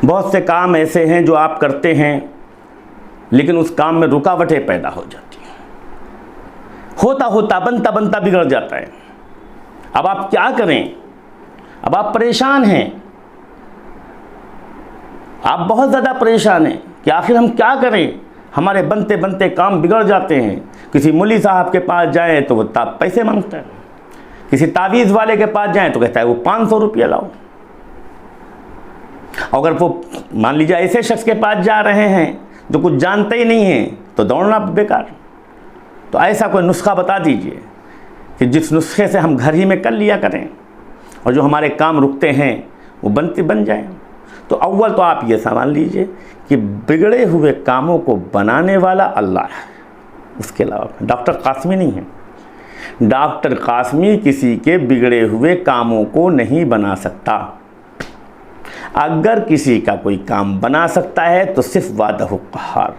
बहुत से काम ऐसे हैं जो आप करते हैं लेकिन उस काम में रुकावटें पैदा हो जाती हैं, होता होता बनता बनता बिगड़ जाता है। अब आप क्या करें? अब आप परेशान हैं, आप बहुत ज़्यादा परेशान हैं कि आखिर हम क्या करें। हमारे बनते बनते काम बिगड़ जाते हैं। किसी मुली साहब के पास जाएं तो वो पैसे मांगता है, किसी तावीज़ वाले के पास जाएं तो कहता है वो 500 रुपया लाओ। अगर वो मान लीजिए ऐसे शख्स के पास जा रहे हैं जो कुछ जानते ही नहीं हैं तो दौड़ना बेकार। तो ऐसा कोई नुस्खा बता दीजिए कि जिस नुस्खे से हम घर ही में कर लिया करें और जो हमारे काम रुकते हैं वो बन जाएं। तो अव्वल तो आप ये समझ लीजिए कि बिगड़े हुए कामों को बनाने वाला अल्लाह है, उसके अलावा डॉक्टर कासमी नहीं है। डॉक्टर कासमी किसी के बिगड़े हुए कामों को नहीं बना सकता। अगर किसी का कोई काम बना सकता है तो सिर्फ वादहु क़हार,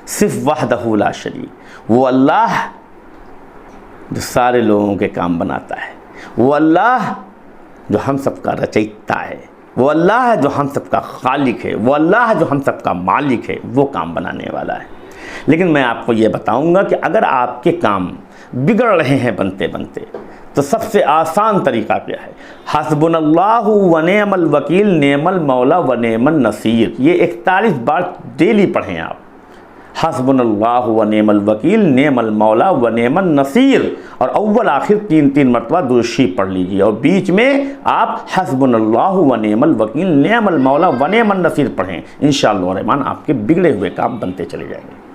सिर्फ वहदहु ला शरीक, वो अल्लाह जो सारे लोगों के काम बनाता है, वो अल्लाह जो हम सबका रचयिता है, वो अल्लाह जो हम सबका खालिक है, वो अल्लाह जो हम सबका मालिक है, वो काम बनाने वाला है। लेकिन मैं आपको ये बताऊंगा कि अगर आपके काम बिगड़ रहे हैं बनते बनते तो सबसे आसान तरीका क्या है? हस्बुनल्लाहु व नेअमल वकील, नेअमल मौला व नेअमन नसीर। ये 41 बार डेली पढ़ें आप। हस्बुनल्लाहु व नेअमल वकील, नेअमल मौला व नेअमन नसीर। और अव्वल आखिर 3 मरतबा दुरूद शरीफ पढ़ लीजिए और बीच में आप हस्बुनल्लाहु व नेअमल वकील, नेअमल मौला व नेअमन नसीर पढ़ें। इंशाअल्लाह रहमान आपके बिगड़े हुए काम बनते चले जाएंगे।